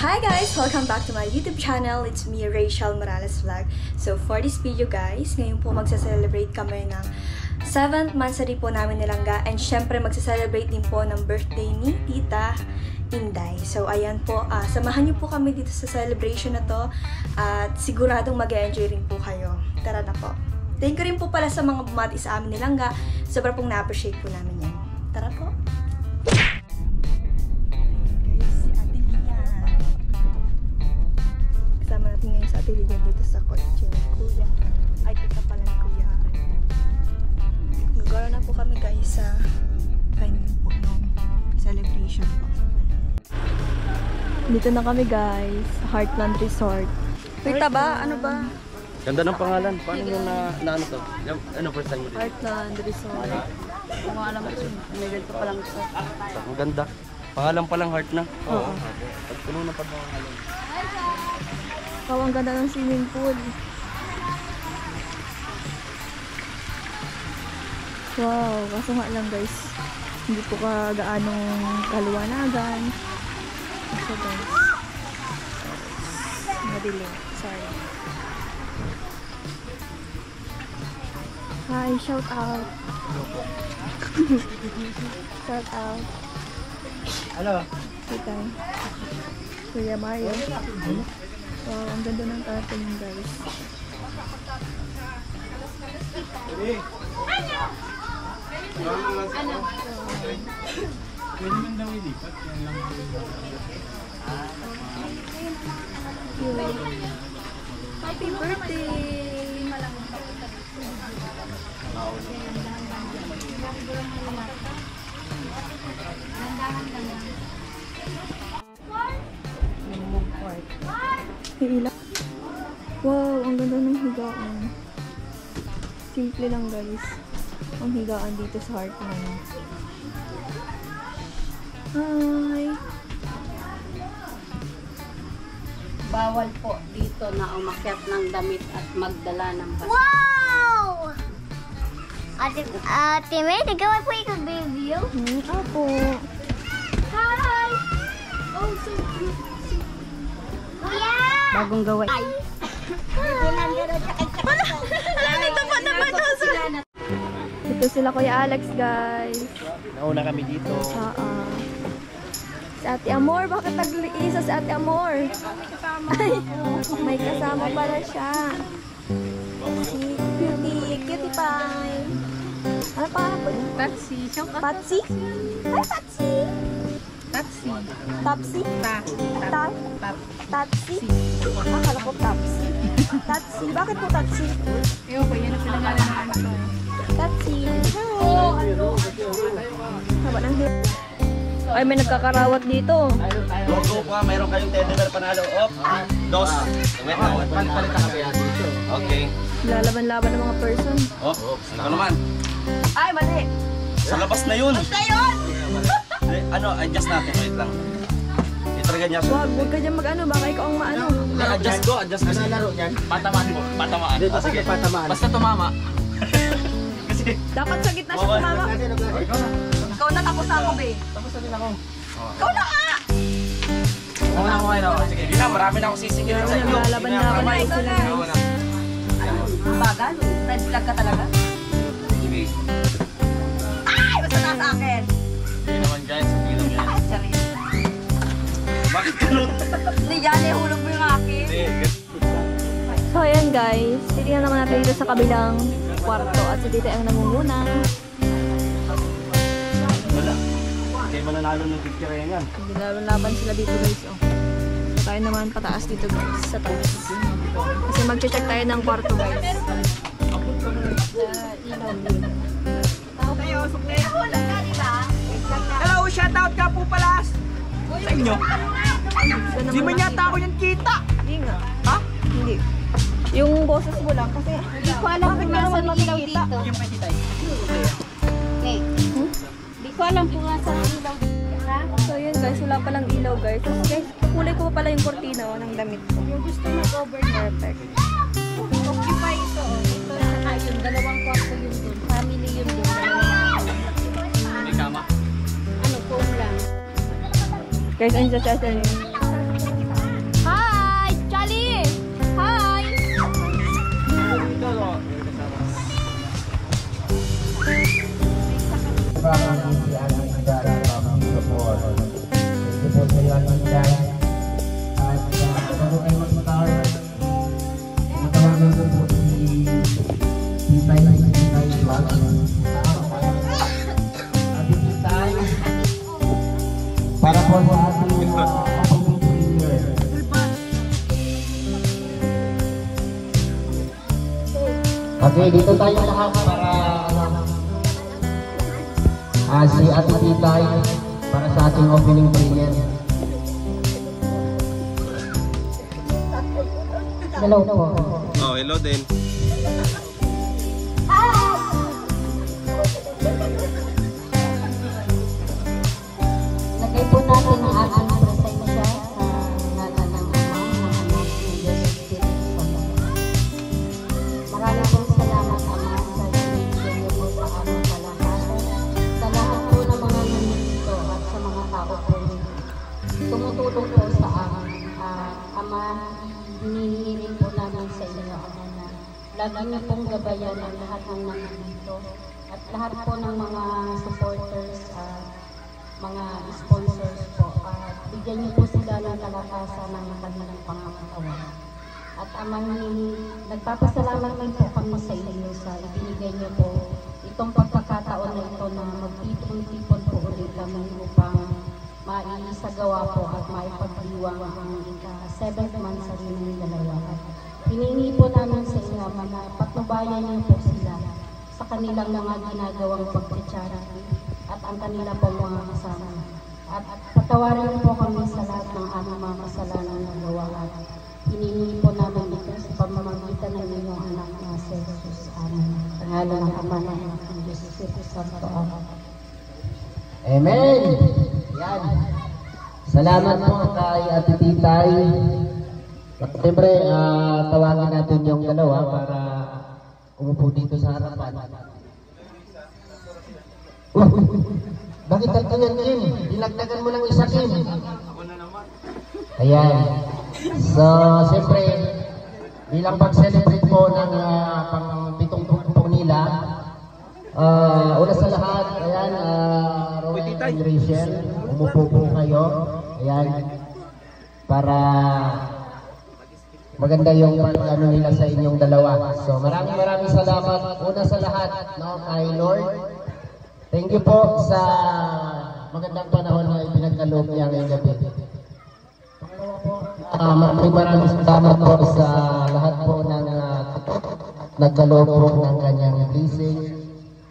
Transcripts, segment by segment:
Hi guys! Welcome back to my YouTube channel. It's me, Rachel Morales Vlog. So for this video guys, ngayon po magsa-celebrate kami ng 7th monthsary po namin ni Langga. And syempre magsa-celebrate din po ng birthday ni Tita Inday. So ayan po, samahan niyo po kami dito sa celebration na to. At siguradong mag-enjoy rin po kayo. Tara na po. Thank you rin po pala sa mga bumati sa amin ni Langga. Sobrang pong na-appreciate po namin yan. Tara po! Pilihan dito sa kotse ni Kuya. Ay, tita pala ni Kuya. Magkaroon na po kami guys sa venue po ng celebration po. Dito na kami guys, Heartland Resort. Tita ba? Ano ba? Ganda ng pangalan. Paano mo na ano to? Ano first time mo dito? Heartland Resort. Kung alam mo yun, may ganito pa lang ito. Ang ganda. Pangalan pa lang heart na. Oo. At puno na pa pangalan. Oh, ang ganda ng swimming pool. Wow, kaso nga lang guys, hindi po gaanong kaluwanagan. So guys, madilim. Sorry. Hi, shout out. Shout out. Hello. Kita. Kuya Mario. Wow, ang ganda ng curtain guys. Happy birthday! Iila. Wow, ang ganda ng higaan. Simple lang guys. Ang higaan dito sa Heartland. Hi! Bawal po dito na umakyat ng damit at magdala ng basa. Wow! Ate May, tigawin po ikaw baby. Apo. Hi! Oh, so cute. Yeah! Bagong gawa. Ay! Ito pa naman Dito sila Kuya Alex guys. Nauna kami dito. Si Ate Amor, bakit nag-iisa si Ate Amor? Ay, may kasama pala siya. Si Cutie Pie. Ano pa po? Taxi. Patsy? Hi, Patsy! Taxi. Topsy? Tatsy? Akala ko Topsy. Tatsy. Bakit po Tatsy? Ewan ko, yan ang pinagalan ng ano to. Tatsy. Hi! Haba ng hair. Ay, may nagkakarawat dito. Go pa, mayroon kayong $10 panalo. Op, dos. Palit ka kaya dito. Okay. Lalaban-laban ng mga person. Op, ano naman? Ay, mali! Sa labas na yun. Ano, adjust natin. Wait lang. Itragan niya. Huwag ka dyan mag-ano, baka ikaw ang maano. Adjust ko, adjust ko. Ano laro niyan? Patamaan mo. Patamaan. Sige, patamaan. Basta tumama. Kasi, Dapat sa gitna siya tumama. Ikaw na, tapos na ako, be. tapos na din ako. Ikaw na ka! Oo na, okay na ako. Sige, di na, marami na akong sisingilin sa iyo. Lalaban-laban na sila guys. Bagal, red flag ka talaga. Sige. Ay, basta nasa akin. Hindi naman guys, hindi lang yan. Ay, sorry. Bakit ganun? Hindi yan, ihulog mo yung akin. Hindi, So ayan guys, titignan naman natin dito sa kabilang kwarto at si Tita ang nangunguna. wala. Kaya mananalo ng picture yan. Lalaban sila dito guys. Oh. So tayo naman pataas dito guys, sa taas. Kasi mag-check tayo ng kwarto guys. Hello, shoutout ka po pala sa inyo. Di man yata ako yan kita. Hindi nga. Ha? Hindi. Yung boses mo lang kasi Hindi ko alam kung nasa ilaw dito. Yung pwede tayo. Hindi ko alam kung nasa ilaw dito. Ha? so yun guys, wala palang ilaw guys. Tapos guys, kulay ko pa pala yung kortina ng damit ko. Yung gusto mag-over Perfect. occupy ito. Ito na yun. Dalawang kwarto yun dun. Family yun dun. May kama. Ano, phone lang. Guys, ang chat-chat Thank you po sa iyo at Inday. At bago kayo mag-start, natawagan ko po si Titay Vlog. Ate Titay, para po sa ating pag-prayer. Okay, dito tayo lahat para si Ate Titay para sa ating opening prayer. Hello po. Oh, hello din. Lagay po natin ang ating presensya sa ngalan ng Ama, ng Anak, ng Diyos Espiritu Santo. Maraming pong salamat, Ama, sa binigyan niyo po sa aming kalakasan, sa lahat po ng mga nandito at sa mga tao po tumutulong po sa amin. Ama, hinihiling po namin sa inyo, Ama, na lagi niyo pong gabayan ang lahat ng nandito at lahat po ng mga supporters mga sponsors po. Bigyan niyo po sila ng kalakasan ng kanilang pangangailangan. At amang nagpapasalamat din po kami sa inyo sa ibinigay niyo po itong pagkakataon na ito na magtipon-tipon po ulit kami upang maisagawa po at maipagdiwang ang ika-7th month sa rinong dalawa. Hiningi po namin sa inyo na patnubayan niyo po sila sa kanilang mga ginagawang pagpicharity at ang kanila pong mga kasama. At patawarin po kami sa lahat ng aming mga kasalanan na gawa at hinihingi po namin ito sa pamamagitan ng inyong anak na si Jesus. Amen. Pangalan ng Ama ng Anak ng Diyos Espiritu Santo. Amen. Amen! Yan. Salamat po kay Ate Titay. Siyempre, tawagin natin yung dalawa para umupo dito sa harapan. Bakit tagtangan, Kim? Dinagdagan mo ng isa, Kim. Ayan. So, siyempre, bilang pag-celebrate po ng pang-pitong tumpong nila, una sa lahat, ayan, Rowan and Rachel, umupo po kayo. Ayan. Para maganda yung pag-ano nila sa inyong dalawa. So, maraming salamat. Una sa lahat, no, kay Lord. Thank you po sa magandang panahon na ipinagkaloob niya ngayong gabi. Maraming salamat po sa lahat po ng nagkaloob po ng kanyang blessing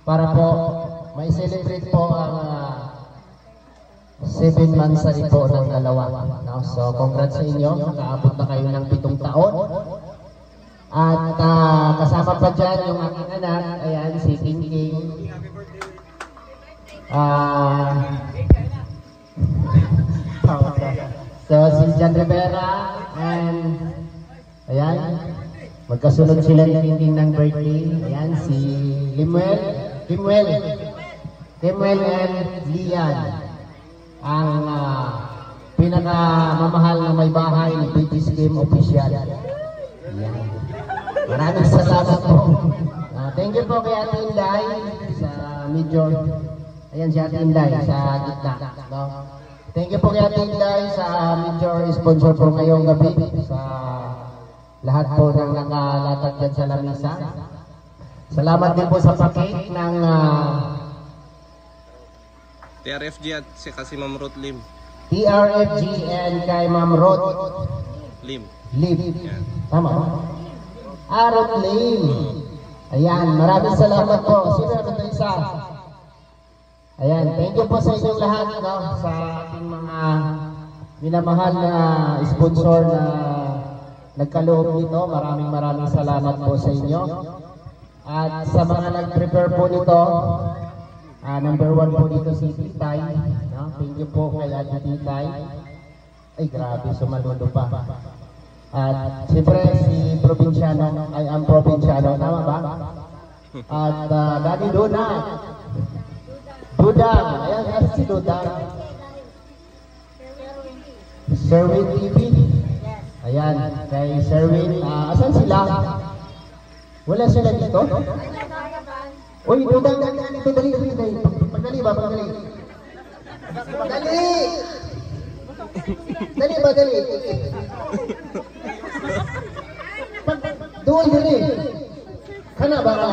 para po may celebrate po ang 7 months sa po ng dalawa. No? So, congrats sa inyo. Nakaabot na kayo ng 7 taon. At kasama pa dyan yung aking anak, ayan, si King King. So, si Jan Rivera and ayan, magkasunod sila ng birthday. Ayan, si Limuel and Lian, ang pinakamamahal na may bahay ng British Game Official. Ayan. Maraming salamat po. Thank you po kay Ate Inday sa medyo. Ayan si Ate Inday sa gitna. No? Thank you po kay Ate Inday sa major sponsor po ngayong gabi sa lahat po ng nakalatag dyan sa lamisa. Salamat din po sa pakik ng TRFG at si Ma'am Ruth Lim. TRFG and kay Ma'am Ruth Lim. Yeah. Tama ba? Ruth Lim. Ayan, maraming salamat po. Sino na ito isa? Ayan, thank you po sa inyong lahat, no? Sa ating mga minamahal na sponsor na nagkaloob nito. Maraming salamat po sa inyo. At sa mga nag-prepare po nito, number 1 po dito si Titay. No? Thank you po kay Ate Titay. Ay, grabe, sumaludo pa. At siyempre si Provinciano, ay ang Provinciano, tama ba? At Daddy Dudang, ayan si Dudang. Sherwin TV. Ayan, kay Sherwin. Asan sila? Wala sila dito? Uy, Dudang, dito, dali. Pagdali ba, pagdali. Dali! Dali ba, dali? Doon, dali. Kana ba ka?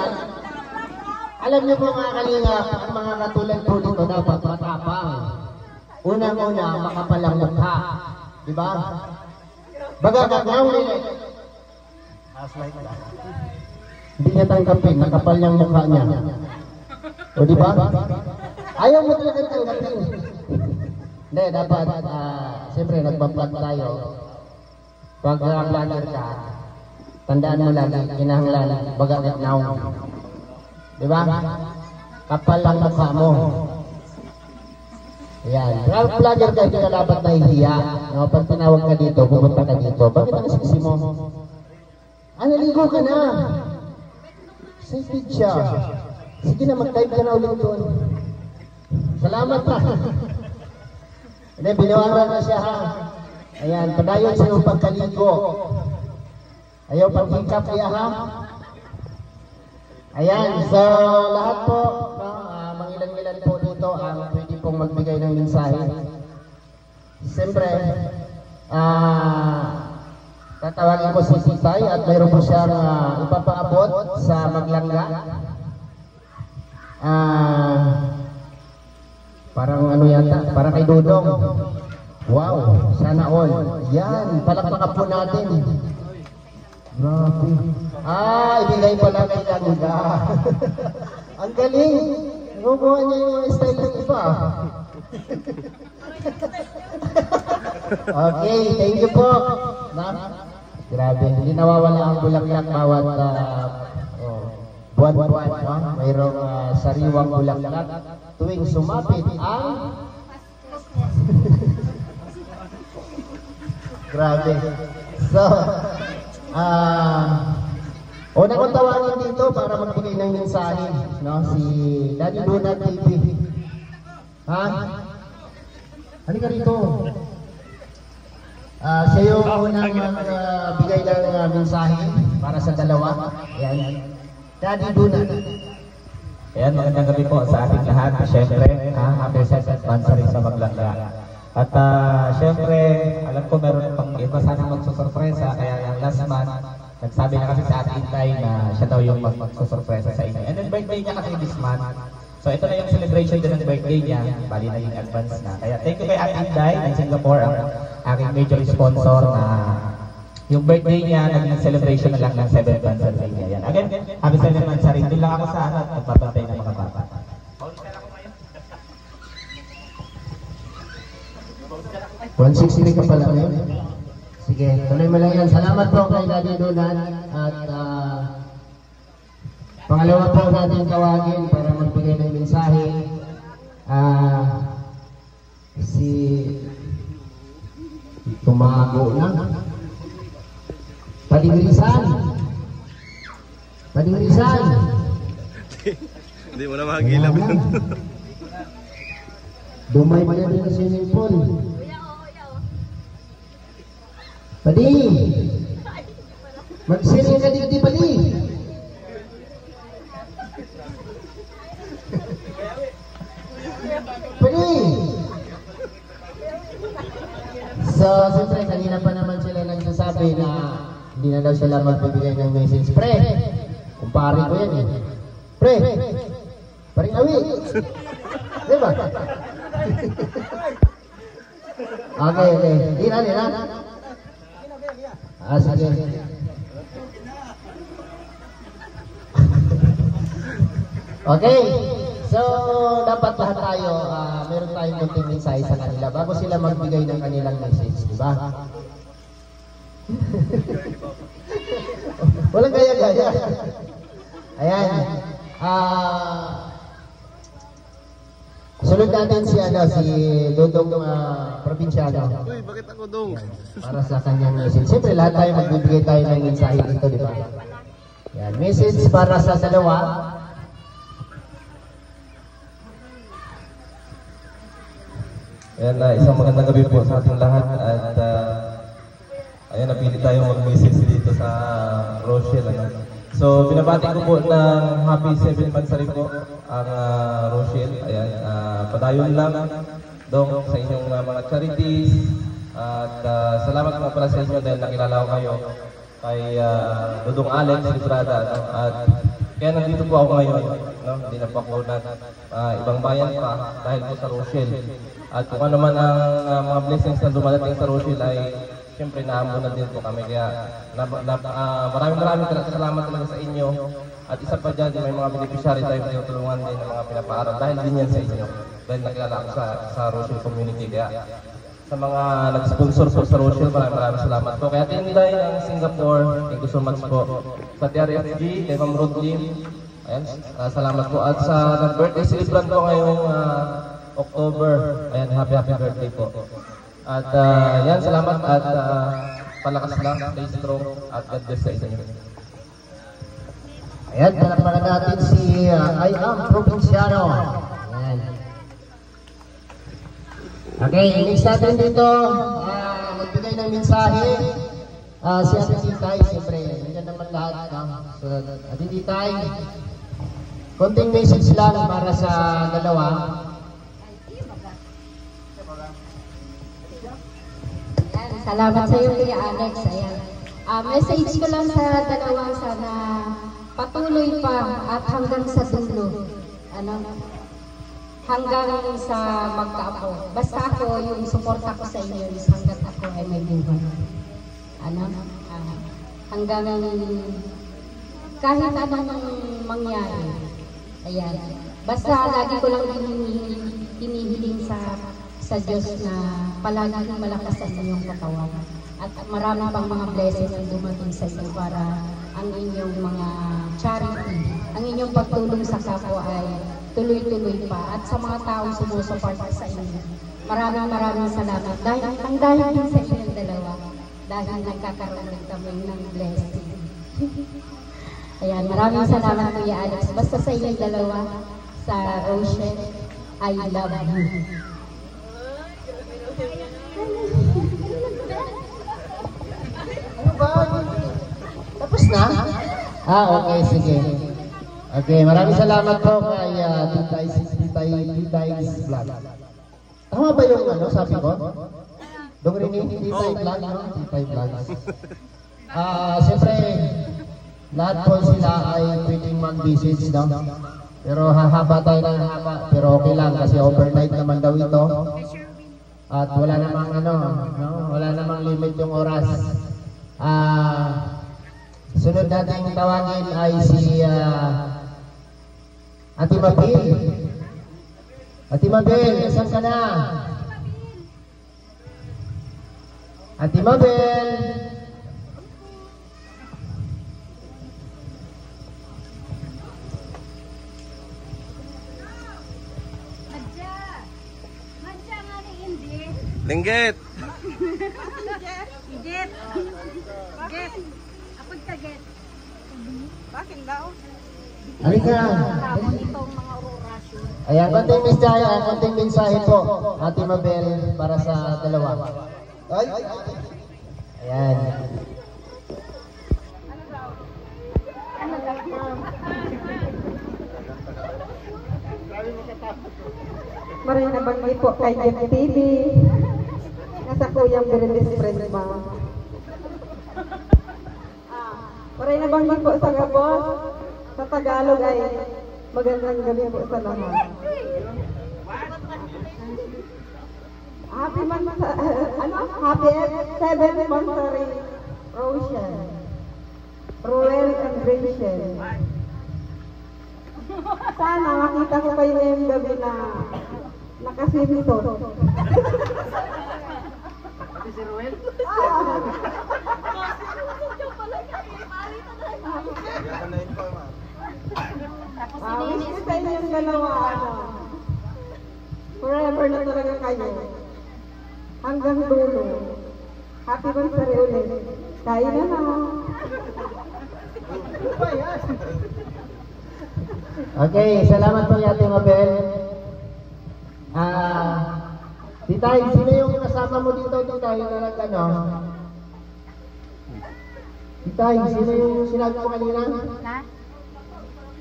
Alam niyo po mga kalinga, ang mga katulad po dito dapat matapang. Unang-una, makapalang mukha. Diba? Baga gagaw nila. Hindi niya tanggapin, nakapal niyang mukha niya. O diba? Ayaw mo talaga tanggapin. Hindi, dapat, siyempre nagpa-vlog tayo. Pag vlogger ka, tandaan mo lagi, kinahanglan, baga gagnaw. Diba? Kapal lang mukha mo. Ayan. Vlogger ka, hindi ka dapat nahihiya. No? Pag tinawag ka dito, pumunta ka dito. Bakit ang siksi mo? Naligo ka na. Safety siya. Sige na, mag-type ka na ulit doon. Salamat pa. Hindi, binawaran na siya ha. Ayan, padayon sa iyong pagkaligo. Ayaw pag-hikap niya ha. Ayan, so lahat po, no, mangilan-ngilan po dito ang pwede pong magbigay ng mensahe. Siyempre, tatawagin ko si Sitay at mayroon po siyang ipapaabot sa Maglangga. Parang ano yata, parang kay Dudong. Wow, sana all. Yan, palakpakan po natin. Grabe. Ibigay pala kay Langga. Ang galing. Gumawa niya yung style ng iba. Okay, thank you po. Grabe, hindi nawawala ang bulaklak bawat buwan-buwan. Mayroong sariwang bulaklak tuwing sumapit ang grabe. So, unang kong tawagin dito para magbigay ng mensahe, no? Si Daddy Donut TV. Ha? Halika rito. Siya yung unang bigay ng mensahe para sa dalawa. Ayan. Daddy Donut. Ayan, magandang gabi po sa ating lahat. Siyempre, happy 7th anniversary sa Maglangga. At siyempre, alam ko meron pang iba sana magsusurpresa, kaya yung last month, nagsabi na kasi sa ating Inday na siya daw yung magsusurpresa sa inyo. And then birthday niya kasi this month. So ito na yung celebration din ng birthday niya, bali na yung advance na. Kaya thank you kay Ate Inday ng Singapore, ang aking major sponsor na yung birthday niya, naging celebration na lang ng 7th anniversary niya. Yan. Again, happy 7th anniversary. Doon lang ako sa at magpapantay ng mga bata. 160 ka pala ngayon. Sige, tuloy mo lang yan. Salamat po kay Daddy Donut. At pangalawa po natin tawagin para magbigay ng mensahe. Si tumago na. Padingrisan. Padingrisan. Hindi mo na makagilap yun. Dumay pa yan sa swimming pool. Padi! Magsiring ka dito, Padi! Padi! So, siyempre, kanina pa naman sila nagsasabi na hindi na daw sila magbibigay ng message. Pre! Kumpare ko yan eh. Pre! Paring awi! Diba? Okay, okay. Dina. Sige. Okay. So, dapat lahat tayo, meron tayong kunting mensahe sa kanila bago sila magbigay ng kanilang message, di ba? Walang gaya-gaya. Ayan. Sunod natin si Dudong Probinsyano. Uy, bakit ako dong? Para sa kanyang message. Siyempre lahat tayo magbibigay tayo ng mensahe dito, di ba? Yan, message para sa dalawa. Ayan, isang magandang gabi po sa ating lahat. At ayan, napili tayo mag-message dito sa Rochelle. So, binabati ko po ng happy 7th anniversary po ang Rochelle. Ayan, padayon lang. Dong, sa inyong mga charities. At salamat po pala sa inyo dahil nakilala ko kayo kay Dudong Alex Librada. No? At kaya nandito po ako ngayon. No? Hindi na po ako na ibang bayan pa dahil po sa Rochelle. At kung ano man ang mga blessings na dumadating sa Rochelle ay siyempre naamunan din po kami. Kaya maraming salamat talaga sa inyo. At isa pa dyan, may mga beneficiary tayo tinutulungan din ng mga pinapaaral dahil din yan sa inyo. Dahil nakilala ko sa Rochelle community. Kaya sa mga nag-sponsor po sa Rochelle, maraming salamat po. Kaya Tinday ng Singapore, thank you so much po. Sa TRFG, kay Ma'am Rodlin, ayan, salamat po. At sa nag-birthday celebrant po ngayong October, ayan, happy birthday po. At yan, salamat at palakas lang, stay strong, at God bless sa inyo. Ayan, palakpakan natin si I Am Provinciano. Ayan. Okay, next natin dito, magbigay ng mensahe. Si Ate Titay, siyempre, nandiyan naman lahat. So, Ate Titay, konting message lang para sa dalawa. Salamat sa iyo, Kuya Alex. Ayan. Message ko lang sa dalawa, sana patuloy pa at hanggang sa dulo. Hanggang sa magkaapo. Basta ako, yung suporta ko sa inyo is hanggang ako ay may buhay. Hanggang kahit anong mangyari. Ayan. Basta lagi ko lang hinihiling sa Diyos na palaging malakas sa inyong katawan. At marami pang mga blessings ang dumating sa inyo para ang inyong mga charity, ang inyong pagtulong sa kapwa ay tuloy-tuloy pa. At sa mga taong sumusuporta sa inyo, maraming salamat. Dahil din sa inyong dalawa, dahil nagkakaroon din kami ng blessing. Ayan, maraming salamat Kuya Alex. Basta sa inyong dalawa, sa Rochelle, I love you. Ano ba? Tapos na? Okay, sige. Okay, maraming salamat po kay Titay's Vlog. Tama ba yung sabi ko? Dong rin yung Titay Vlog, no? Titay Vlog. Siyempre, lahat po sila ay pwedeng mag-message, no? Pero hahaba tayo ng haba. Pero okay lang kasi overnight naman daw ito. At wala namang wala namang limit yung oras. Sunod nating tawagin ay si Ate Mabel. Ate Mabel, saan ka na? Ate Mabel. Linggit! Get. Apod ka get. Bakit daw? Halika. Ayan, konting mensahe po, Ate Mabel, para sa dalawa. Ayan. Maraming nabanggit po kay Jeff TV. Nasa Kuyang Berendis friend ba? Maraming nabanggit po sa Gabos. Sa Tagalog ay magandang gabi po sa lahat. Happy 7th anniversary Rochelle. Roel and Rachel. Sana makita ko kayo ngayong gabi na nakasimito. Si Ruel? Wish ko sa inyong dalawa, forever na talaga kayo. Hanggang dulo. Happy birthday ulit. Kain na na. Okay, salamat po Ate Mabel. Titay, sino yung kasama mo dito, Titay, na Titay, sino yung sinabi ko kanina?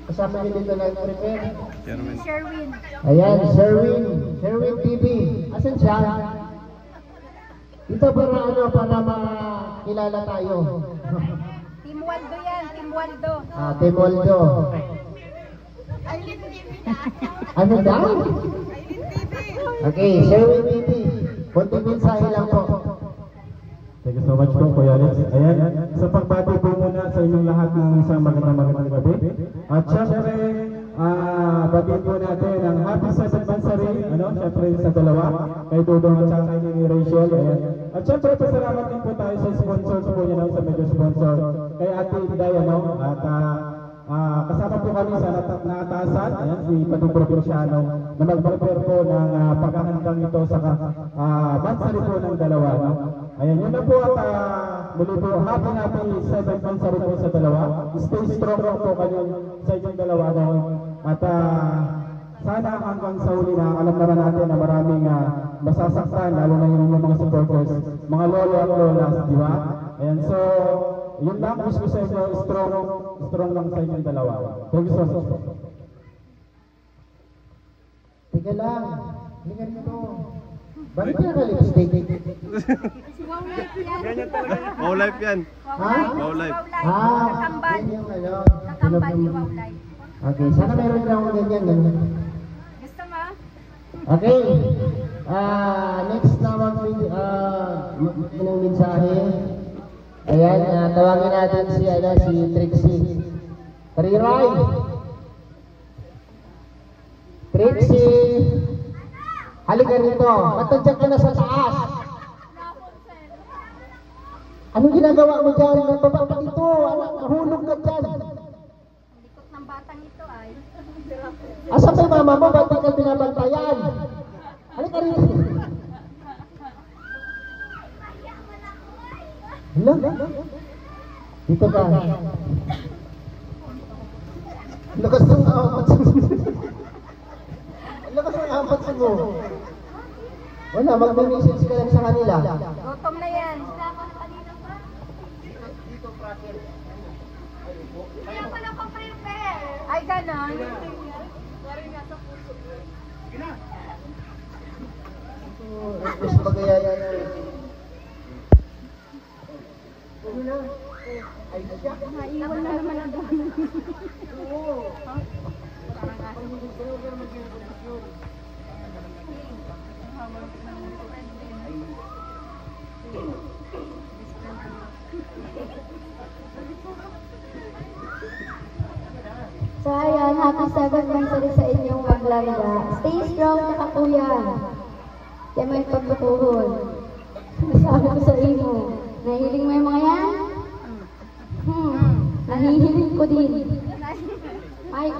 Kasama niyo dito nag-prepare. Sherwin. Ayan, Sherwin. Sherwin TV. Asan siya? Dito para ano, para makilala tayo. Team Waldo yan, Team Waldo. Team Waldo. Ano daw? Okay, Sherwin TV. Kunting mensahe lang po. Thank you so much po, Kuya Alex. Ayan, sa pagbati po muna sa inyong lahat ng isang magandang gabi. At syempre, batiin po natin ang happy 7th anniversary, syempre sa dalawa, kay Dodong at saka kay Rachel. Ayan. At syempre, pasalamat din po tayo sa sponsors po niya, sa major sponsor, kay Ate Inday, at kasama po kami sa naatasan, ayan, si Padong Provinciano, na mag-prepare po ng paghahandang ito sa bansari po ng dalawa. Ayan, yun na po at muli po, happy 7th anniversary po sa dalawa. Stay strong po kayo sa inyong dalawa. At sana hanggang sa huli na alam naman natin na maraming masasaktan, lalo na yung mga supporters, mga lolo at lolas, di ba? Ayan, so, yun lang, wish ko sa inyo, strong lang sa inyong dalawa. Thank you so much. Tiga lang. Hingan mo to. Bakit ka naka-lipstick? Wow life yan. Ha? Wow life. Kakambal. Yun yung ano. Kakambal yung wow life. Okay, sana meron lang akong ganyan. Gusto mo? Okay. Next naman yung mensahe. Ayan, tawagin natin si Trixie. Tariray. Trixie. Halika rito. Matadyak ka na sa taas. Anong ginagawa mo dyan? Nagbaba pa dito. Nahulog ka dyan. Likot ng batang ito ay. Asa pa yung mama mo? Ba't di ka binabantayan? Halika rito. Hala? Dito ka. Lakas ng apat sa lakas ng apat sa mo. Wala, mag-message ka lang sa kanila. Gutom na yan. Kaya ko lang pa-prepare. Ay, ganon. Mas magayaya na. Ano na? Ay, siya. Naiwan na naman ang dami. Oo. So ayan, happy 7th anniversary sa inyong maglangga. Stay strong na kakuyan. Kaya may pagpupuhol. Sabi ko sa inyo, nahihiling mo yung mga yan? Nahihiling ko din. Ay,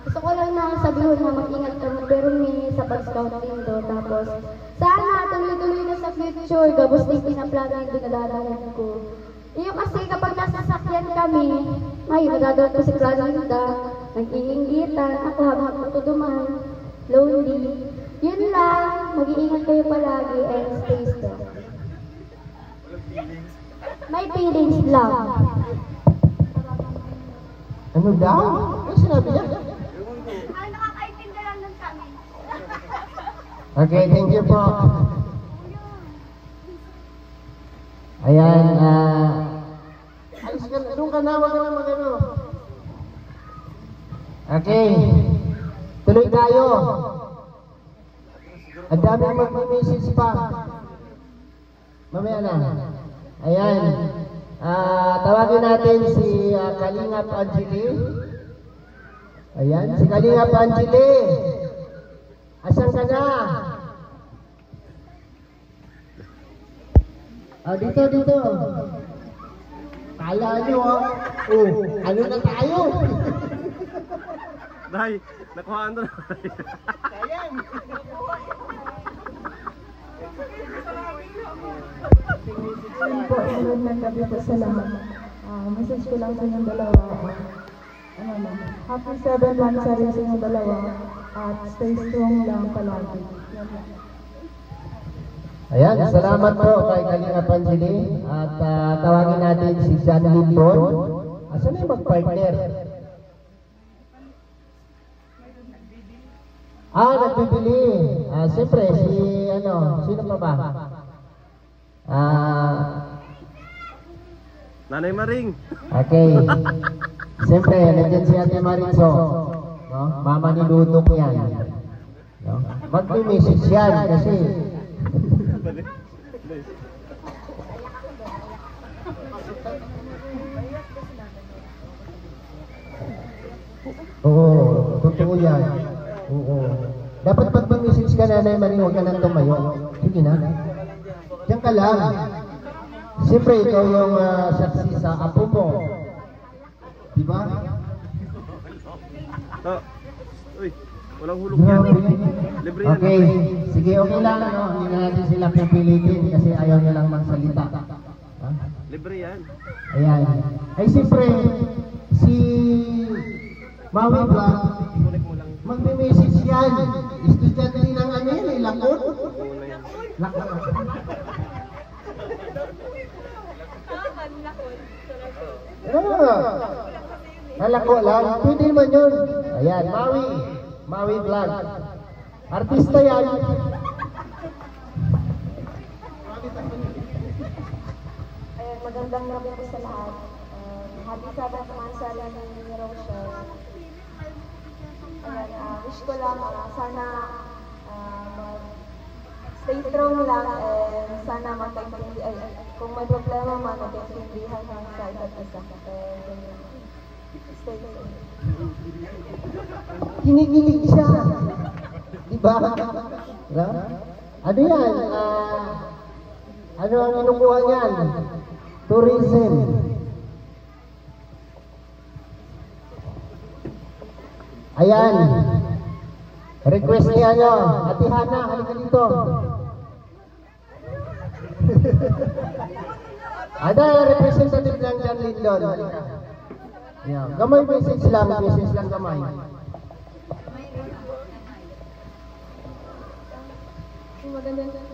gusto ko lang na sabihin na mag-ingat ka pero may sa pag-scouting do. Tapos, sana tuloy-tuloy na sa future. Gabos din pinaplano yung dinalalaman ko. Iyo kasi kapag nasasakyan kami, ay, magagawa ko si Clarinda, nag-iinggitan, ako habang matutuduman, lonely. Yun lang, mag-iingat kayo palagi and stay strong. May feelings lang. Ano daw? Ano sinabi niya? Ang nakakaintindi lang nun kami. Okay, thank you po. Ayan, alis ka na, doon ka na, wag ka na magano. Okay, tuloy tayo. Ang daming mag-message pa. Mamaya na. Ayan, tawagin natin si Kalingap Angeli. Ayan, si Kalingap Angeli. Asan ka na? Dito. Kala nyo, ano na tayo? Dahil, nakuhaan na. Sayang. Po, magandang gabi po sa lahat. Message ko lang sa inyong dalawa. Happy 7th anniversary sa inyong dalawa. At stay strong lang palagi. Ayan, salamat po kay Kalingap Angeli. At tawagin natin si John Lindon. Asan na yung mag-partner? Nagbibili. Siyempre, sino pa ba? Nanay Maring. Okay. Siyempre, nandiyan si Ate Maritzo. No? Mama ni Dudong yan. No? Mag-message yan kasi oo, totoo yan. Oo. Dapat pag mag-message ka Nanay Maring, huwag ka nang tumayo. Sige na. Diyan ka lang. Siyempre, ikaw yung saksi sa apo mo. Diba? Uy, walang hulog yan. Libre yan. Okay. Sige, okay lang. No? Hindi na natin sila pipilitin kasi ayaw niya lang magsalita. Ha? Libre yan. Ayan. Ay, siyempre, si Maui Vlog, magme-message yan. Estudyante din ng lakot. Lakot. Nalako lang. Pwede naman yun. Ayan, Maui Vlog. Artista yan. Magandang gabi po sa lahat. Happy Sabbath Mansala ni Rochelle. Ayan, wish ko lang sana stay strong lang and sana kung may problema man, magkaintindihan lang sa isa't isa. Stay strong. Kinikilig siya. Diba? Diba? Ano yan? Ano ang inukuha niyan? Tourism. Ayan. Request niya nyo. Ate Hana, halika dito. Ada representative lang dyan, Lindon. Yeah. Gamay message lang gamay.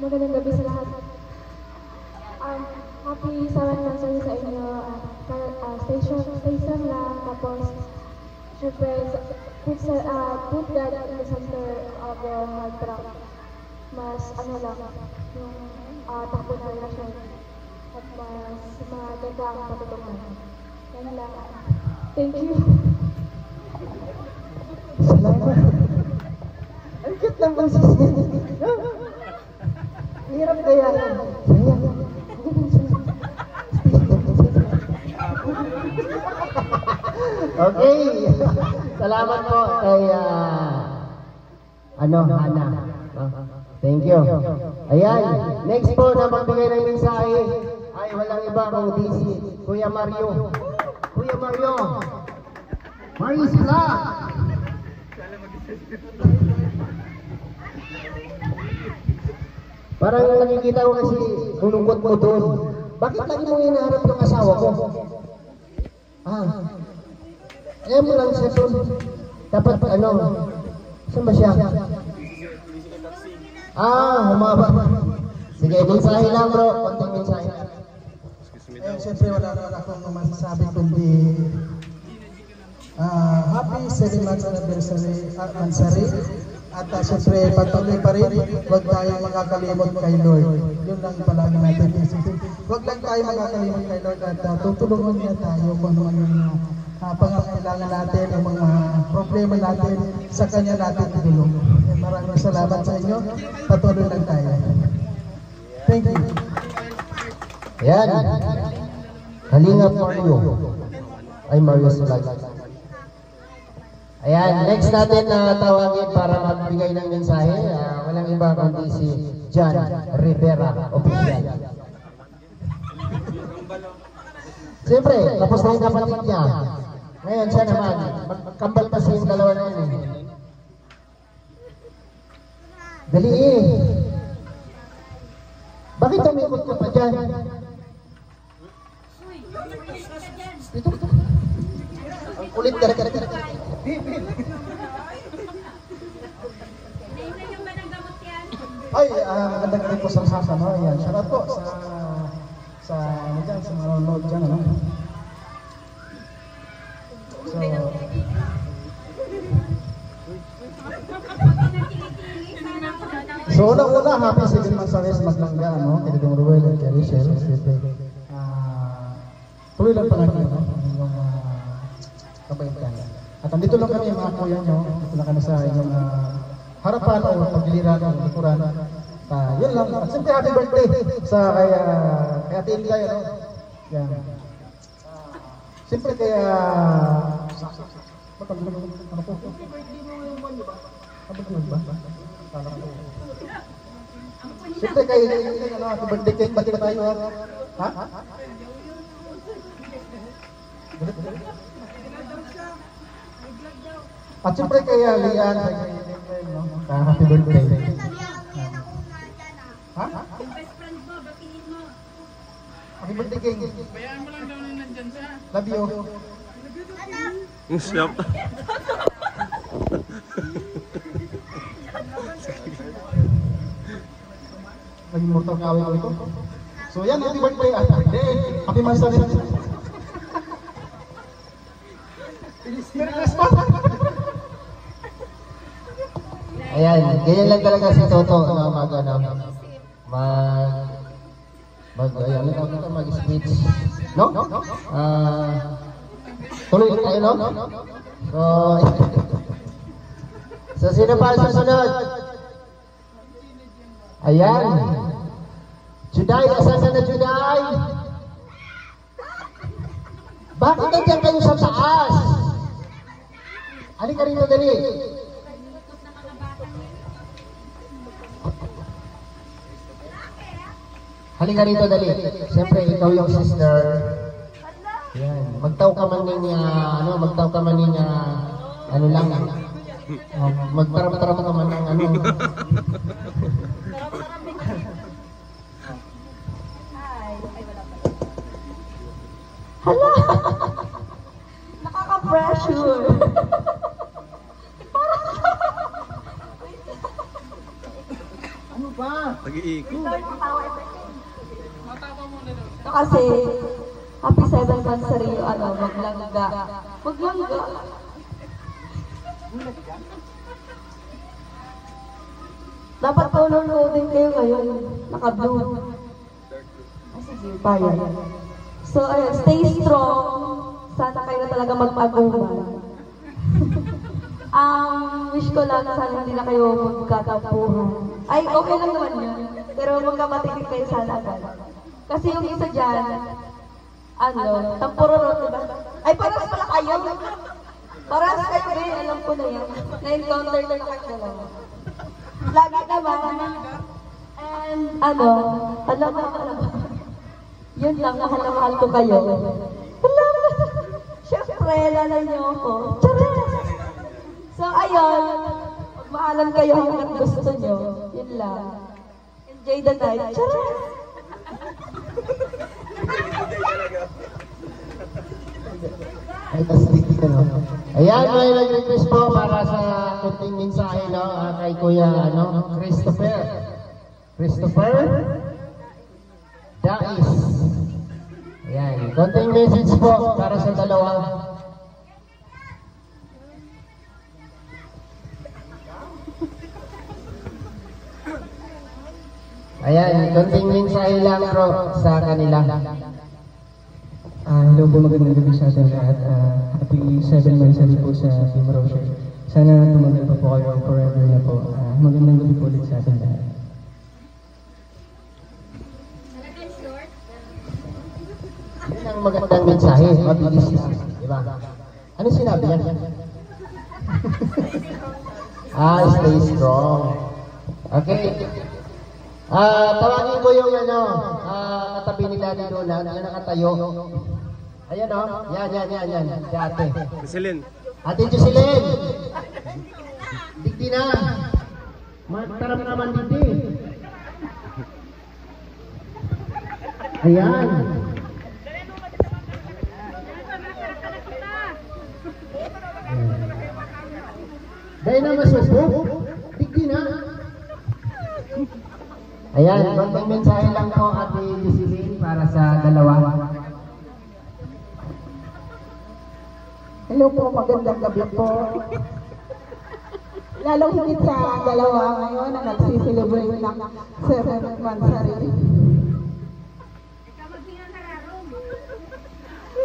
Magandang gabi sa lahat. Happy Sabbath Mansala sa inyo. Stay safe lang. Tapos, syempre, put that in the center of your heart track. Mas lang, yung takbo na relasyon. At mas maganda ang patutungan. Yan lang. Thank you. Salamat. Ang cute lang bang sisya. Hirap kaya yan. Okay. Salamat po kay Hana. Thank you. Ayan. Next po na magbigay ng mensahe ay walang iba kundi si Kuya Mario. Kuya Mario. Marius Vlog. Parang nakikita ko kasi nulungkot mo doon. Bakit lagi mo hinaharap yung asawa ko? Ayaw mo lang siya doon. Dapat saan ba siya? Humaba. Sige, mensahe lang bro. Konting mensahe. Siyempre wala naman akong masasabi kundi happy 7 months anniversary at siyempre patuloy pa rin, huwag tayong makakalimot kay Lord. Yun lang palagi natin isipin. Huwag lang tayo makakalimot kay Lord at tutulungan niya tayo kung ano yung pangangailangan natin, ang mga problema natin, sa Kanya natin itulong. Maraming salamat sa inyo. Patuloy lang tayo. Thank you. Yan. Halingap Mario. Ay, Marius Vlog. Ayan, next natin na tawagin para magbigay ng mensahe. Walang iba kundi si John Rivera, official. Siyempre, tapos na yung kapatid niya. Ngayon siya naman, magkambal pa siya yung dalawa na yun. Dali eh. Bakit umikot ka pa dyan? Dito. Ang kulit ka. Ay, magandang gabi po sa lahat. Ayan, shoutout po sa mga nanonood dyan, So, So, una, happy 7 months sa rest maglangga, no? Kaya Dong Ruel at kay Rachel. Tuloy lang palagi, no? Yung kabaitan. At andito lang kami mga kuya nyo. Dito lang kami sa inyong harapan o pagliliran o likuran. Yun lang. At siyempre, happy birthday sa kaya Ate Inday, no? Yan. Siyempre kaya... Ano po? Siyempre kayo, happy birthday cake, bati na tayo, ha? At siyempre kaya Lian, happy birthday. Ha? Happy birthday cake. Bayaan mo lang daw nung nandyan siya. Love you. Stop. Naging mortal kawin ito. So yan, happy birthday. Happy Mansari. Merry Christmas! Ayan, ganyan lang talaga si Toto na mag-speech. No? Tuloy tayo, no? So sino pa ang susunod? Ayan. Juday, asan na Juday? Bakit nandiyan kayo sa taas? Halika rito, dali. Halika rito, dali. Siyempre, ikaw yung sister. Yan. Magtaw ka man niya, ano lang. Magtaram-taram ka man ng ano. Hala! Nakaka-pressure. Ano ba? Nag-iiko. Kasi, happy 7th anniversary, maglangga. Maglangga. Dapat color coding kayo ngayon. Naka-blue. Sige, payo. So, ayun, stay strong. Sana kayo na talaga mag-aguman. Wish ko lang sana hindi na kayo magkakapuhan. Ay, okay lang naman yun. Pero magkapatid kayo sana agad. Kasi yung isa dyan, tampururot, diba? Ay, paras pala kayo. Paras kayo rin, alam ko na yan. Na-encounter na kayo dalawa. Lagi naman. And, alam mo. Yun lang, mahal na mahal ko kayo. Alam mo, syempre, lalay niyo ako. Charas! So, ayun, magmahalan kayo hanggang gusto niyo. Yun lang. Enjoy the night. Charas! Ay, tasdik ka, no? Ayan, may nag-request po para sa kunting mensahe, no? Kay Kuya, Christopher. Christopher Dais. Ayan, konting message po para sa dalawa. Ayan, konting mensahe lang bro sa kanila. Hello po, magandang gabi sa atin lahat. Happy 7 months po sa Team Rocher. Sana tumagal pa po kayo forever na po. Magandang gabi po ulit sa atin lahat. Yan ang magandang mensahe, mabilis lang, diba? Ano sinabi yan? Stay strong. Okay. Tawagin ko yung katabi ni Daddy Roland, yung nakatayo. Ayan yan. Si ate. Jocelyn. Ate Jocelyn. Digdi na. Magtaram naman digdi. Ayan. Dahil na masubok, digdi na. Ayan, konting mensahe lang po Ate Jocelyn para sa dalawa. Hello po, magandang gabi po. lalong higit sa dalawa ngayon na nagsiselebrate ng 7th monthsary.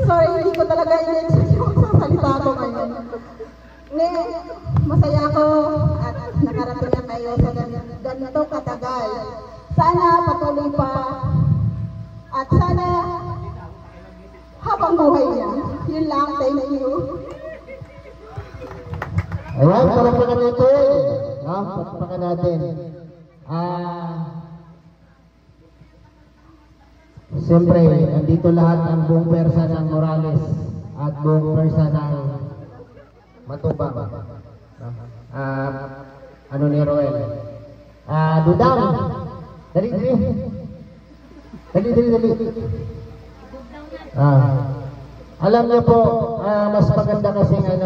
Sorry, hindi ko talaga i-expect yung sasalita ko ngayon. Masaya ako at nakarating na kayo sa ganito katagal. Sana patuloy pa at sana habang buhay niya. Yun lang, thank you. Ayan, palakpakan natin. Palakpakan natin. Siyempre, andito lahat ang buong pwersa ng Morales at buong pwersa ng Matubang. Ano ni Roel? Dudang! Dali. Alam niyo po, mas maganda kasi kahit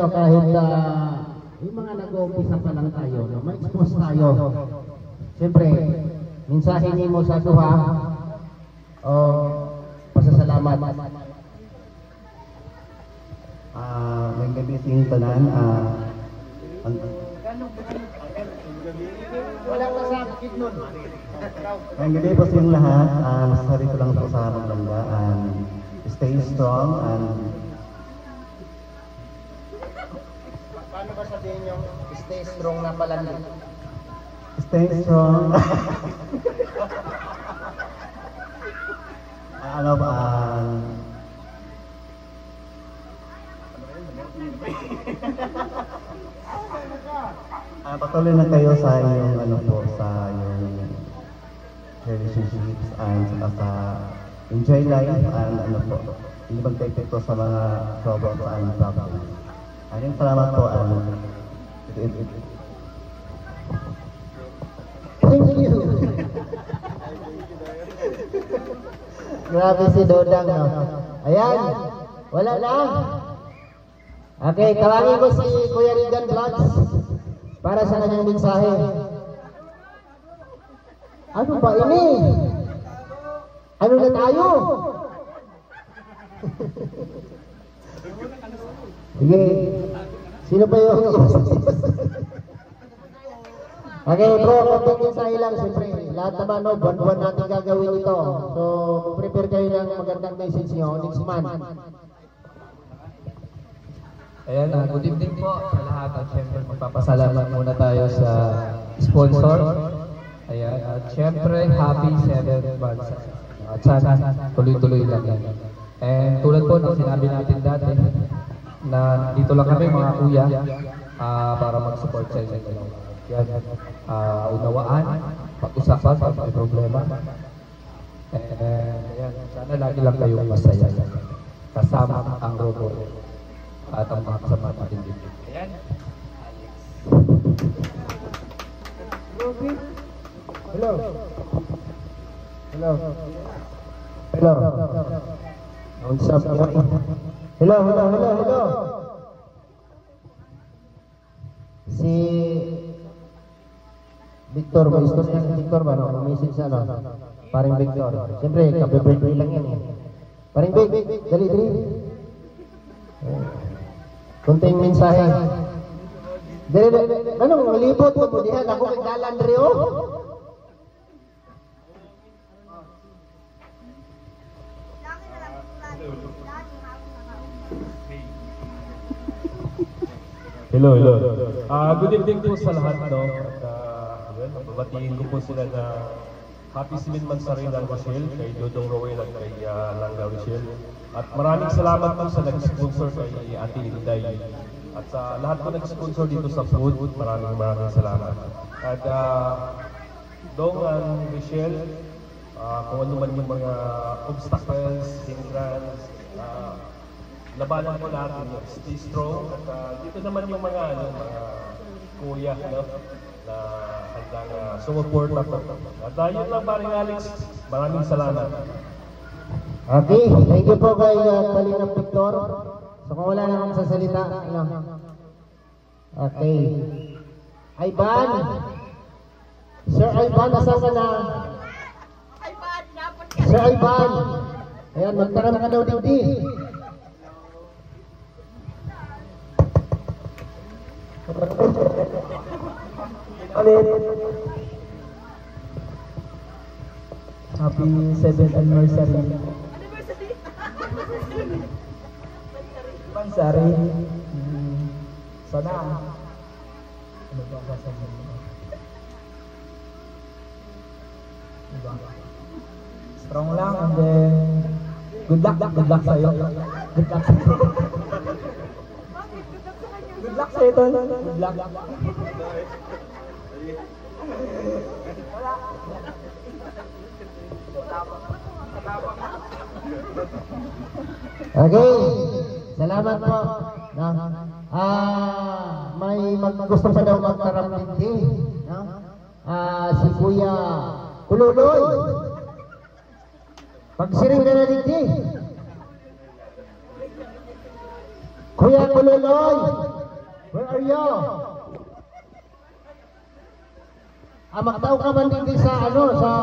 yung mga nag-uumpisa pa lang tayo, no? Ma-expose tayo. Siyempre, mensahe niyo mo sa duha, pasasalamat. May gabi ting tanan, walang masakit nun. may gabi po siyang lahat, masasari ko lang po sa maganda, stay strong, Paano ba sabihin yung stay strong na palandi? stay strong. Patuloy na kayo sa inyong sa inyong relationships and sa enjoy life and hindi magka-epekto sa mga troubles and problems. Ayun, salamat po. Thank you. Grabe si Dodang, no? Ayan, wala na. Okay, tawagin ko si Kuya Regan Vlogs para sa kanyang mensahe. Ano ba ini? Ano na tayo? Sige, sino ba yung... Okay bro, konting mensahe lang siyempre. Lahat naman buwan-buwan natin gagawin ito. So, prepare kayo ng magandang message nyo next month. Ayan, good evening po sa lahat. At syempre, magpapasalamat muna tayo sa sponsor. Ayan, at syempre, happy 7th monthsary. At sana, tuloy-tuloy lang yan. And tulad po ng sinabi natin dati, na dito lang kami mga kuya para mag-support sa inyo. Yan, unawaan, pag-usapan pag may problema. And ayan, sana lagi lang kayong masaya. Kasama ang robot at ang mga kasama natin dito. Ayan. Hello. Hello. Hello. What's up? Hello. Si Victor, may istorya si Victor ba? May message na Paring Victor. Siyempre, kabe-birthday lang yan eh. Paring Vic, dali. Kunting mensahe. Dali. Anong malibot mo po diyan? Ako kagdalan rin oh. Hello. Good evening po sa lahat, no? At yun, mababatiin ko po sila na happy 7th monthsary ng Rochelle, kay Dodong Roel at kay Langga Rochelle. At maraming salamat po sa nag-sponsor kay Ate Inday. At sa lahat po nag-sponsor dito sa food, maraming salamat. At Dong and Rochelle, kung ano man yung mga obstacles, hindrance, labanan po natin, stay strong. At dito naman yung mga kuya na handang sumuport ako. At yun lang, Paring Alex, maraming salamat. Okay, thank you po kay Kalinang Victor. So kung wala namang sasalita, okay. Ivan! Sir Ivan, nasaan ka na? Sir Ivan! Ayan, magtaram ka daw dito. Ulit. Happy 7th anniversary. Bansari. Sana. Ano ba ang sasabihin mo? Diba? Strong lang and then good luck sa'yo. Good luck sa'yo. Good luck sa'yo, Tol. Good luck. Okay, salamat po. No? May gusto pa daw magkaram din. No? Si Kuya Kululoy. Pagsiring ka na din. Kuya Kululoy, where are you? Magtao ka man din sa sa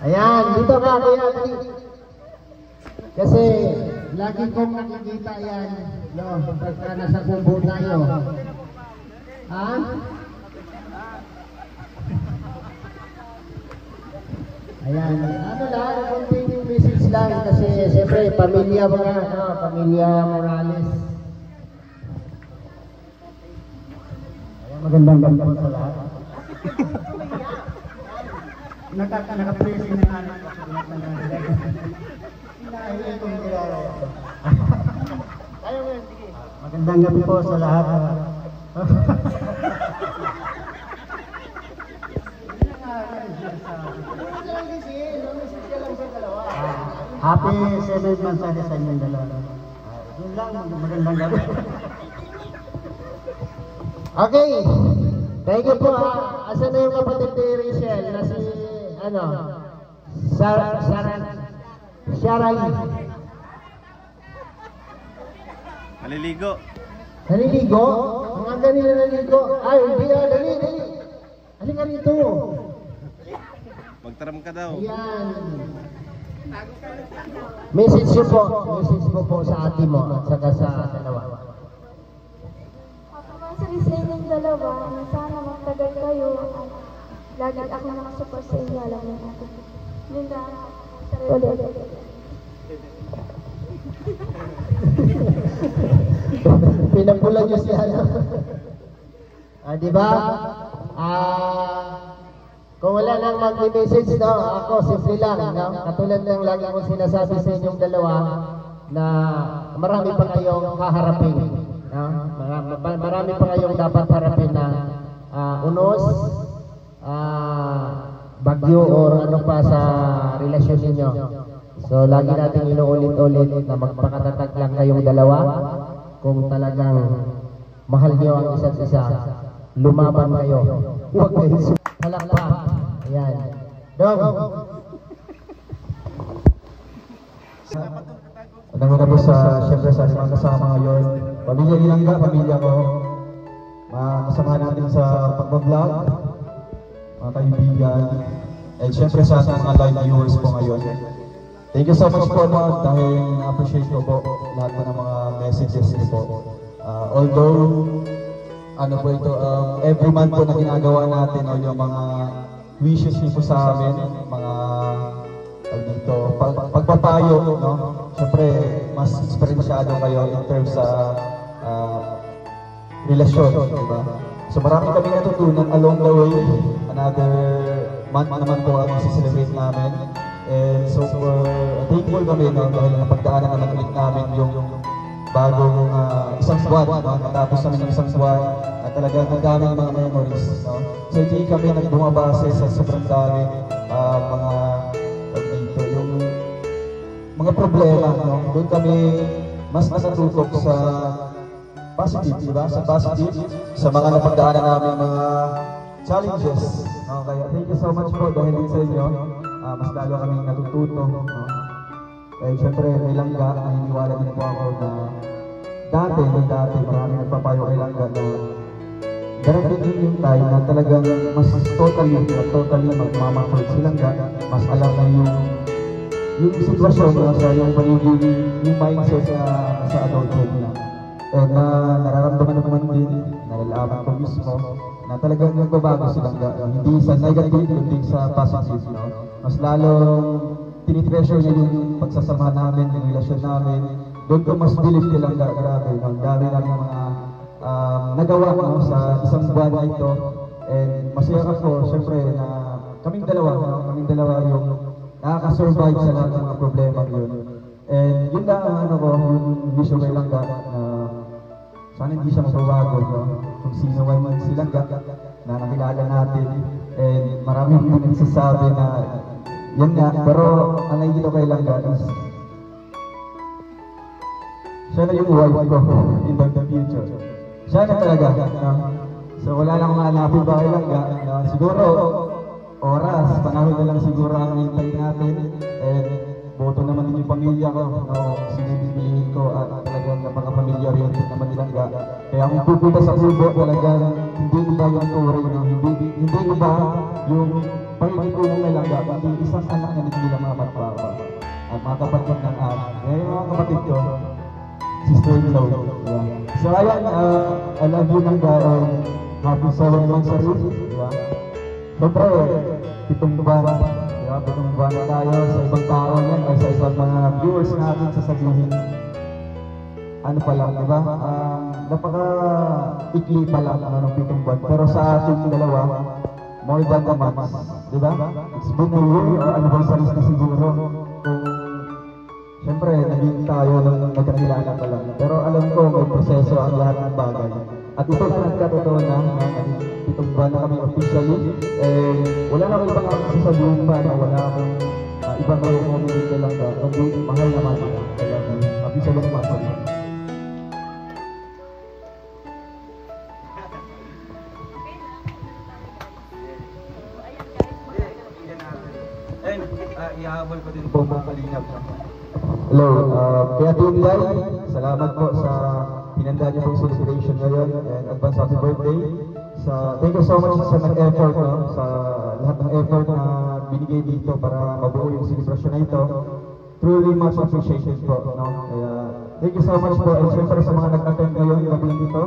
ayan, dito ka kuya. Kasi lagi kong nakikita yan, no, pagka nasa kubo tayo. Ha? Ayan, ano lang, konting message lang kasi siyempre pamilya pamilya Morales. Ayan, magandang gabi po sa lahat. Naka-pressing na anak ko. Magandang gabi po sa lahat. Happy 7th Mansari sa inyong dalawa. Yun lang, magandang gabi. Okay. Thank you po. Asan na yung kapatid ni Rachel na si Sharay? Naliligo. Naliligo? Ang ganda nila naliligo. Ay, hindi dali. Halika rito. Magtaram ka daw. Ayan. Message po sa ate mo at saka sa dalawa. Sa isa inyong dalawa, sana magtagal kayo at lagi ako nakasupport sa inyo, alam mo natin. Yun lang, ulit. Pinagbulan niyo siya. Diba? Kung wala nang mag-message, no, ako simple lang, no? Katulad ng lagi kong sinasabi sa inyong dalawa na marami pa kayong haharapin. No? Marami pa kayong dapat harapin na unos, bagyo or ano pa sa relasyon ninyo. So lagi natin inuulit-ulit na magpakatatag lang kayong dalawa. Kung talagang mahal niyo ang isa't isa, lumaban kayo. Huwag kayo halakpak. Ayan. Dong. Magandang gabi siyempre sa mga kasama ngayon. Pamilya Ilangga, pamilya ko. Kasama natin sa pag-vlog, mga kaibigan. And siyempre sa ating mga live viewers po ngayon. Thank you so much po dahil na-appreciate ko po lahat po ng mga messages niyo po. Although, every month po na ginagawa natin yung mga wishes niyo po sa amin, mga pagpapayo, no? Siyempre, mas experiensyado kayo in terms sa relasyon, diba? So marami kami natutunan along the way. Another month naman po ang isi-celebrate namin. And so thankful kami, no? Dahil napagdaanan naman ulit namin yung bagong isang buwan, no? Natapos namin yung isang buwan at talagang ang daming mga memories, no? So hindi kami nagbumabase sa sobrang dami mga problema, no? Doon kami mas natututok sa positive, diba? Sa positive, sa mga napagdaanan namin mga challenges, no? Kaya thank you so much po dahil din sa inyo, mas lalo kaming natututo, no? Kaya syempre kay Langga, naniniwala din po ako na dati marami nagpapayo kay Langga na darating din yung time na talagang mas totally magmamature si Langga, mas alam na yung sitwasyon na sa yung pagiging yung mindset sa adulthood na. And nararamdaman ko naman din, nalalaman ko mismo, na talagang nagbabago silang hindi sa negative, kundi sa positive, no? Mas lalong tinitreasure niya yung pagsasama namin, yung relasyon namin. Doon ko mas believe nilang grabe, no? Dami namin mga nagawa, no? Sa isang buwan na ito. And masaya ako, syempre, na kaming dalawa yung nakaka-survive sa lahat ng mga problema yun. And yun lang ang yung vision kay Langga, na sana hindi siya mababago, no? Kung sino man si Langga na nakilala natin. And maraming mga nagsasabi na yan nga, pero ang nakikita kay Langga is siya na yung wife ko in the future. Siya na talaga. So wala lang hanapin ba kay Langga. Siguro oras, panahon na lang siguro ang hintayin natin. And boto naman din yung pamilya ko, no? Sinipiliin ko at talagang napaka-pamilya rin naman nilang ga. Kaya kung pupunta sa Kubo, talagang hindi iba yung turing, no? Hindi iba yung pagiging ko ng Langga, hindi isang anak na hindi nila mga matpapa. At mga kapatid ng kaya yung mga kapatid ko, sister-in-law. Yeah. So ayan, I love you Langga, and happy 7 months sa rin. Yeah. Siyempre, 7 buwan. Yeah, 7 buwan na tayo sa ibang tao yan, ay sa ibang mga viewers natin sasabihin. Ano pa lang, diba? Napaka-ikli pa lang ng 7 buwan. Pero sa ating dalawa, more than a month. Diba? It's been a year or anniversaries na siguro. Siyempre, naging tayo nung nagkakilala pa lang. Pero alam ko, may proseso ang lahat ng bagay. At ito na nagkatotoo na, itong buwan na kami officially. Wala na akong ibang sasabihin pa na wala akong ibang may community lang ka. Kundi mahal naman ito. Kaya happy sa mga masali. And ihahabol ko din po mga kalingap. Hello, kaya Tinday, salamat po sa pinanda niyo pong celebration ngayon and advance happy birthday. Thank you so much sa nag-effort, no? Sa lahat ng effort na binigay dito para mabuo yung celebration na ito. Truly much appreciated po, no? Kaya thank you so much po, and syempre sa mga nag-attend ngayon gabi dito,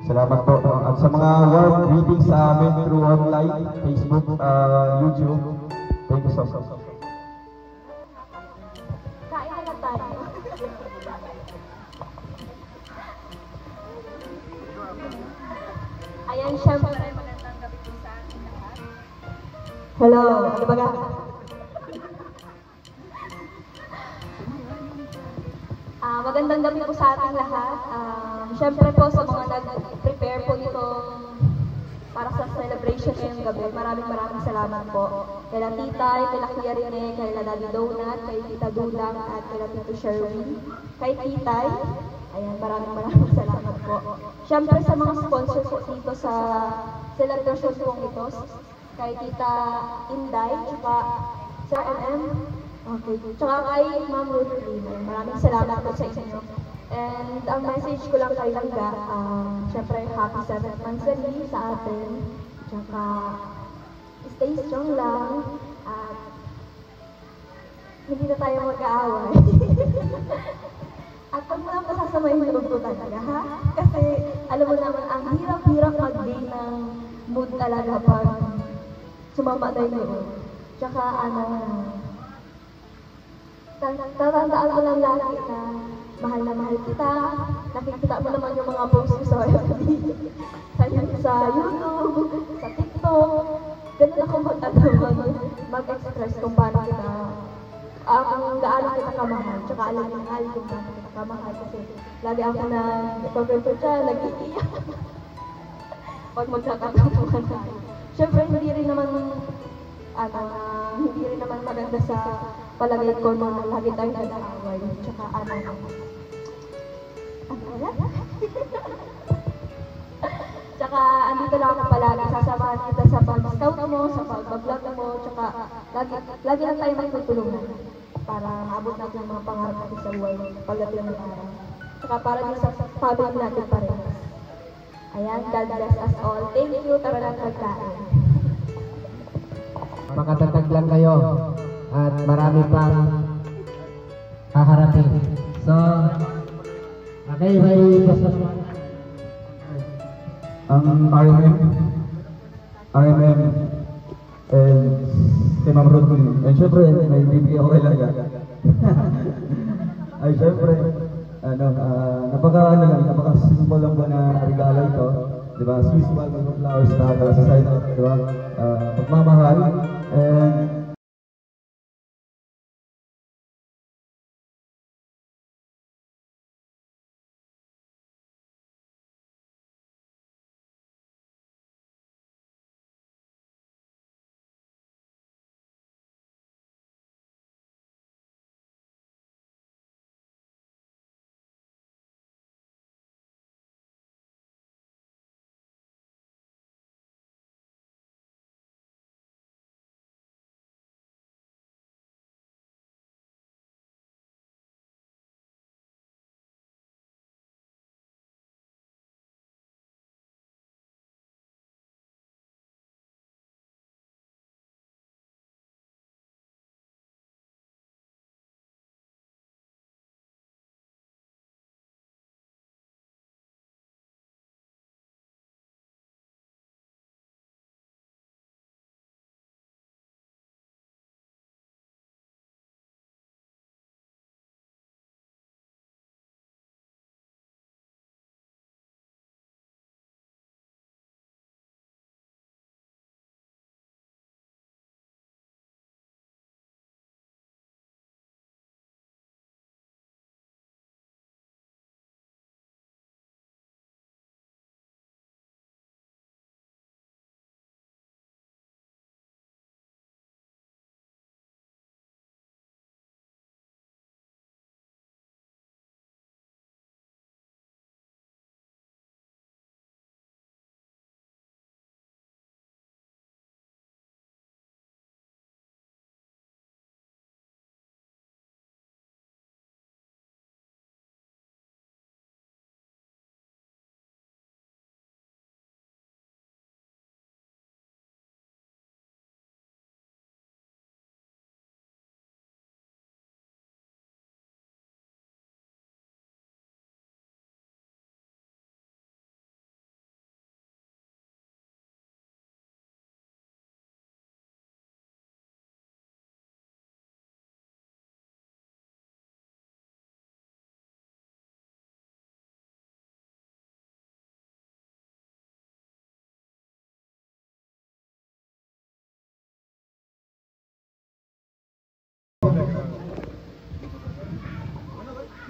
salamat po, no? At sa mga warm greetings sa amin through online, Facebook, YouTube, thank you so much. Ayan, syempre, magandang gabi po sa ating lahat. Hello, ano ba ka? Magandang gabi po sa ating lahat. Syempre po sa mga nag-prepare po itong para sa celebration ngayong gabi, maraming salamat po. Kay Titay, kay Kuya Rene, kay Daddy Donut, kay Tita Dulang, at kay Tito Sherwin, kay Titay. Ayan, maraming salamat po. Siyempre sa mga sponsor po dito sa celebration pong ito, kay Tita Inday, tsaka Sir MM, okay, tsaka kay Ma'am Ruth. Maraming salamat po sa inyo. And ang message ko lang kay Langga, siyempre happy 7th anniversary sa atin, tsaka stay strong lang, at hindi na tayo mag-aaway. At huwag mo lang pasasamayin yung loob ko talaga, ha? Kasi alam mo naman, ang hirap-hirap mag-gain ng mood talaga pag sumama tayo yun. Tsaka tatandaan ko lang lagi na mahal na mahal kita. Nakikita mo naman yung mga posts ko sa YouTube, sa TikTok. Ganun ako mag-express kung paano kita, kung gaano kita kamahal. Tsaka alam niya mahal kung paano kita kamahal. Kasi lagi ako na ipag-refer siya, nag-iiyak. Pag magkakatapuan tayo. Siyempre, hindi rin naman maganda sa palagay ko na lagi tayo nag-aaway. Tsaka tsaka andito lang ako palagi, sasamahan kita sa pag-scout mo, sa pag-vlog mo, tsaka lagi lang tayo magtutulungan para maabot natin ang mga pangarap natin sa buhay pagdating ng araw. Tsaka para din sa family natin parehas. Ayan, God bless us all. Thank you, tara lang pagkain. Makatatag lang kayo at marami pang haharapin. So, Okay, may basta ang RMM, and kay Ma'am Rodney. And syempre, may bibigyan ko kay Laga. Ay, syempre, napaka-simple lang ba na regalo ito. Diba? Swiss bag of flowers na sa side, diba? Pagmamahal. And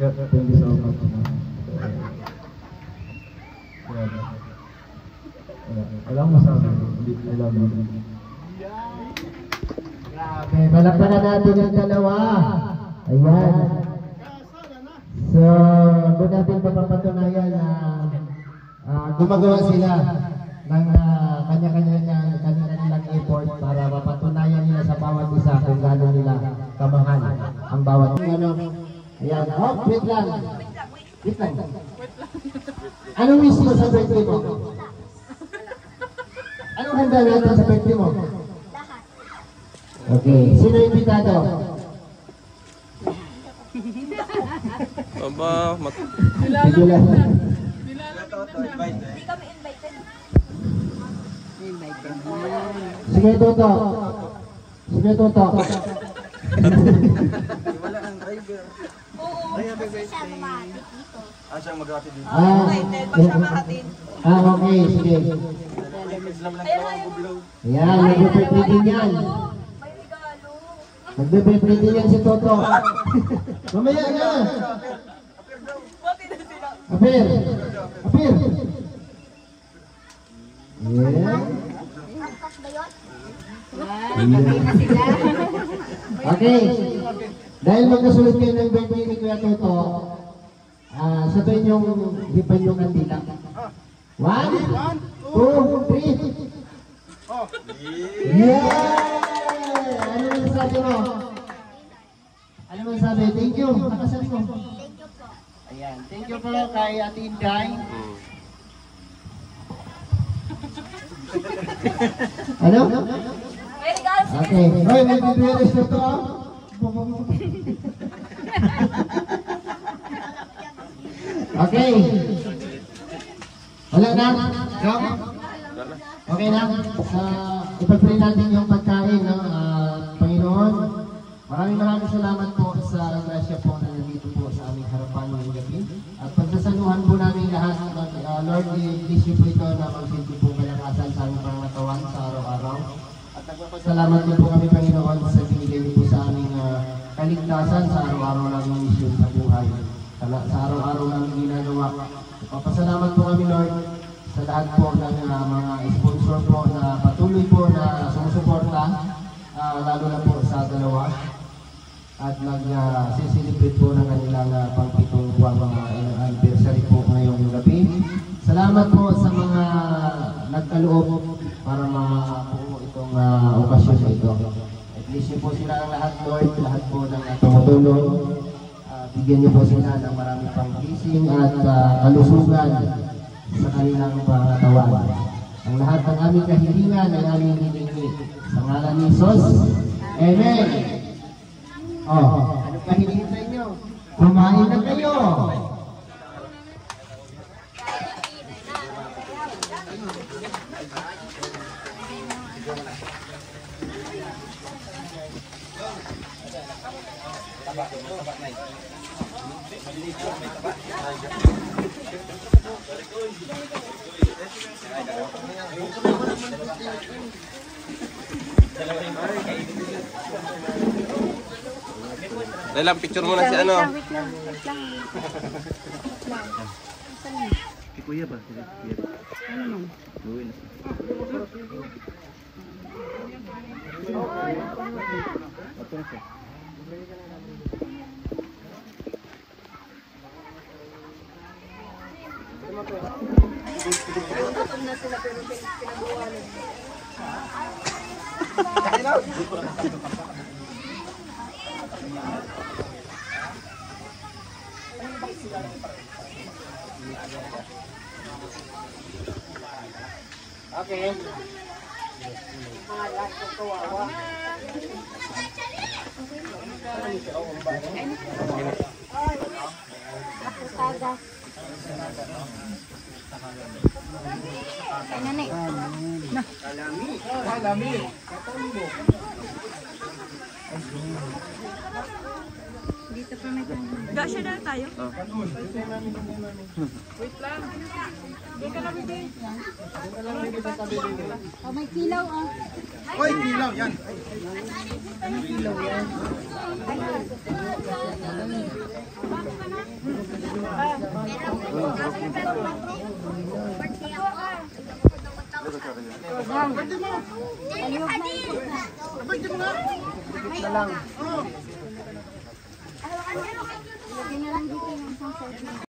yeah, thank you so much. Wala akong masabi. I love you. Okay, balakpakan natin yung dalawa. Ayan. So, doon natin papapatunayan na gumagawa sila ng kanya-kanilang effort para mapatunayan nila sa bawat isa kung gano'n nila kamahal ang bawat ayan. Oh, wait lang. Wait lang. Anong wish mo sa birthday mo? Anong handa natin sa birthday mo? Okay, sino invitado? Aba, Sige lang. Hindi kami invited. Sige, Toto. Sige, Toto. Wala ang driver. Oo. Siya bumahatid dito. Siyang mag-hatid dito. Okay, sige. Ayan, mag-birthday din yan. Mag-birthday din yan si Toto. Mamaya na. Apir. Apir. Yeah. Okay. Dahil magkasulit kayo ng birthday ni Kuya Toto, sabihin yung hipan yung kandila. 1, 2, 3. Yeah! Ano mo sabi mo? Ano mo sabi? Thank you. Nakasabi mo. Thank you po. Ayan. Thank you po kay Ate Inday. Ano? May regalo sila. Okay. Hoy, may bibiyales na to. Okay. Wala na? No? Okay na? Ipag-pray natin yung pagkain, no? Panginoon, maraming salamat po sa grasya po na nandito po sa aming harapan ngayong gabi. At pagsasaluhan po namin lahat, Lord, i-bless you po ito na magsilbi po kalakasan sa aming pangatawan sa araw-araw. At nagpapasalamat din po kami, Panginoon, sa binigay niyo po sa aming kaligtasan sa araw-araw namin misyon sa buhay. Sa araw-araw namin ginagawa. Nagpapasalamat po kami, Lord, sa lahat po ng mga sponsor po na patuloy po na sumusuporta, lalo na po sa dalawa. At nag-celebrate po ng kanilang pang-pitong buwang anniversary po ngayong gabi. Salamat po sa mga nagkaloob para makuha itong okasyon na ito. At least po sila ang lahat, Lord, lahat po ng tumutulong. Bigyan niyo po sila ng marami pang blessing at kalusugan sa kanilang pangatawan. Ang lahat ng aming kahilingan ay aming hiningi. Sa ngalan ni Jesus, Amen! Ano pa hinihintay nyo? Kumain na kayo! Dahil picture muna si ano. Wait lang. Si Kuya ba? Ano man? Okay. Kalami. Dito pa may tanong. Gasya na tayo. Wait lang. Hindi ka na bigay. Oh, may kilaw ah. Oy, kilaw yan. May kilaw yan. Lang.